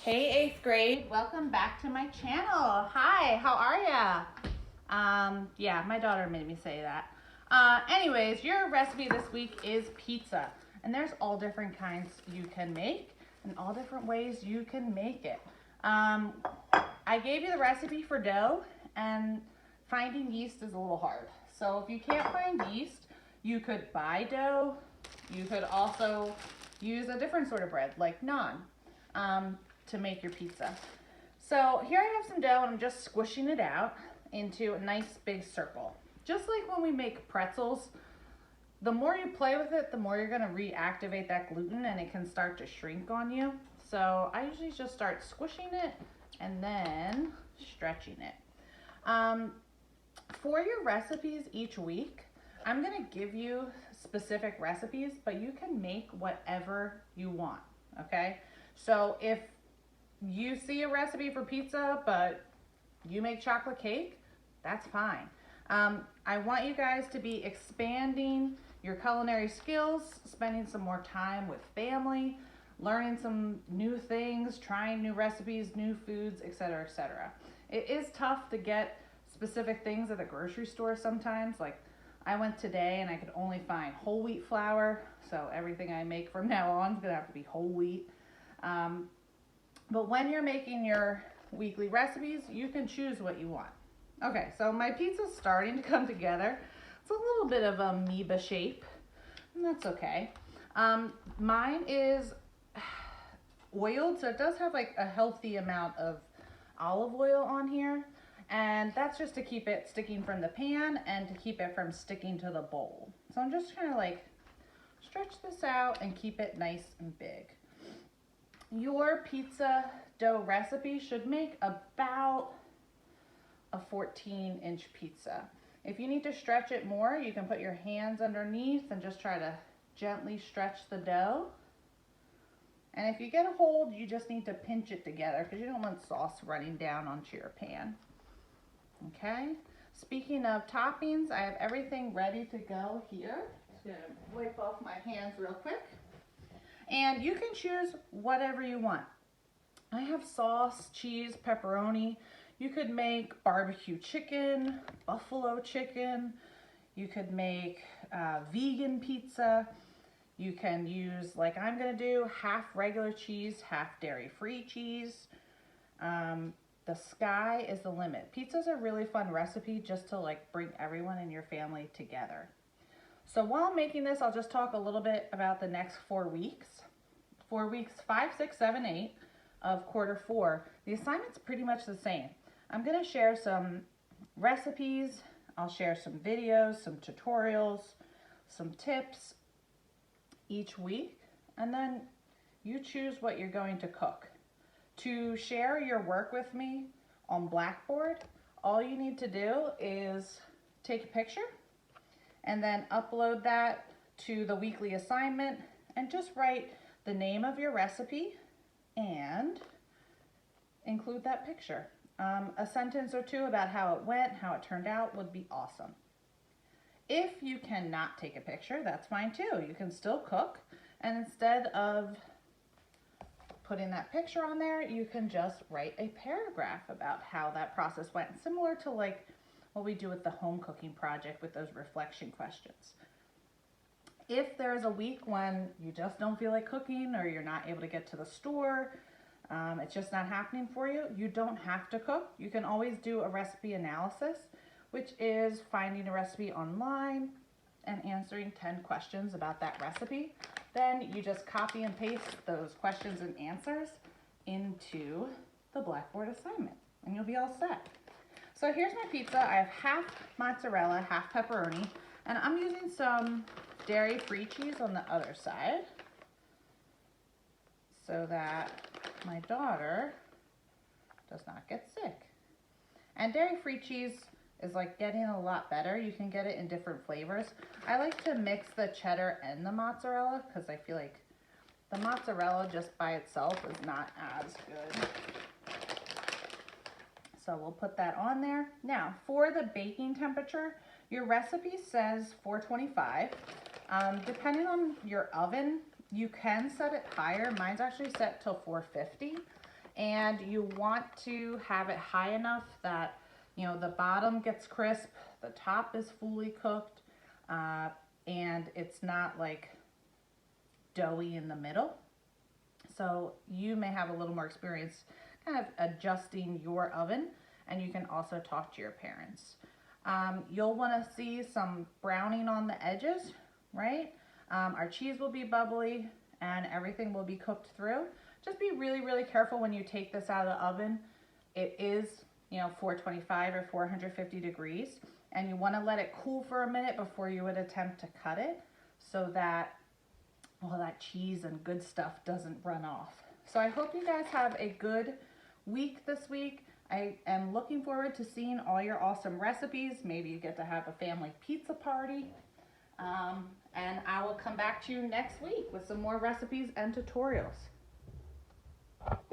Hey, eighth grade. Welcome back to my channel. Hi, how are ya? Yeah, my daughter made me say that. Anyways, your recipe this week is pizza. And there's all different kinds you can make and all different ways you can make it. I gave you the recipe for dough, and finding yeast is a little hard. So if you can't find yeast, you could buy dough. You could also use a different sort of bread, like naan, to make your pizza. So here I have some dough, and I'm just squishing it out into a nice big circle. Just like when we make pretzels, the more you play with it, the more you're gonna reactivate that gluten and it can start to shrink on you. So I usually just start squishing it and then stretching it. For your recipes each week, I'm gonna give you specific recipes, but you can make whatever you want, okay? So if you see a recipe for pizza, but you make chocolate cake, that's fine. I want you guys to be expanding your culinary skills, spending some more time with family, learning some new things, trying new recipes, new foods, etc., etc. It is tough to get specific things at the grocery store sometimes. Like I went today and I could only find whole wheat flour, so everything I make from now on is gonna have to be whole wheat. But when you're making your weekly recipes, you can choose what you want. Okay, so my pizza's starting to come together. It's a little bit of amoeba shape, and that's okay. Mine is oiled, so it does have like a healthy amount of olive oil on here, and that's just to keep it sticking from the pan and to keep it from sticking to the bowl. So I'm just trying to like stretch this out and keep it nice and big. Your pizza dough recipe should make about a 14-inch pizza. If you need to stretch it more, you can put your hands underneath and just try to gently stretch the dough. And if you get a hold, you just need to pinch it together because you don't want sauce running down onto your pan. Okay? Speaking of toppings, I have everything ready to go here. Just gonna wipe off my hands real quick. And you can choose whatever you want. I have sauce, cheese, pepperoni. You could make barbecue chicken, buffalo chicken. You could make vegan pizza. You can use, like I'm gonna do, half regular cheese, half dairy-free cheese. The sky is the limit. Pizza's a really fun recipe just to like bring everyone in your family together. So while I'm making this, I'll just talk a little bit about the next 4 weeks. For weeks 5, 6, 7, 8 of quarter 4, the assignment's pretty much the same. I'm gonna share some recipes, I'll share some videos, some tutorials, some tips each week, and then you choose what you're going to cook. To share your work with me on Blackboard, all you need to do is take a picture and then upload that to the weekly assignment and just write the name of your recipe and include that picture. A sentence or two about how it went, how it turned out would be awesome. If you cannot take a picture, that's fine too. You can still cook, and instead of putting that picture on there, you can just write a paragraph about how that process went, similar to like what we do with the home cooking project with those reflection questions. If there's a week when you just don't feel like cooking or you're not able to get to the store, it's just not happening for you, you don't have to cook. You can always do a recipe analysis, which is finding a recipe online and answering 10 questions about that recipe. Then you just copy and paste those questions and answers into the Blackboard assignment and you'll be all set. So here's my pizza. I have half mozzarella, half pepperoni, and I'm using some dairy-free cheese on the other side so that my daughter does not get sick. And dairy-free cheese is like getting a lot better. You can get it in different flavors. I like to mix the cheddar and the mozzarella because I feel like the mozzarella just by itself is not as good. So we'll put that on there. Now, for the baking temperature, your recipe says 425. Depending on your oven, you can set it higher. Mine's actually set till 450. And you want to have it high enough that, you know, the bottom gets crisp, the top is fully cooked, and it's not like doughy in the middle. So you may have a little more experience kind of adjusting your oven, and you can also talk to your parents. You'll want to see some browning on the edges, right? Our cheese will be bubbly and everything will be cooked through. Just be really, really careful when you take this out of the oven. It is, you know, 425 or 450 degrees, and you want to let it cool for a minute before you would attempt to cut it, so that all that cheese and good stuff doesn't run off. So I hope you guys have a good week this week. I am looking forward to seeing all your awesome recipes. Maybe you get to have a family pizza party. And I will come back to you next week with some more recipes and tutorials.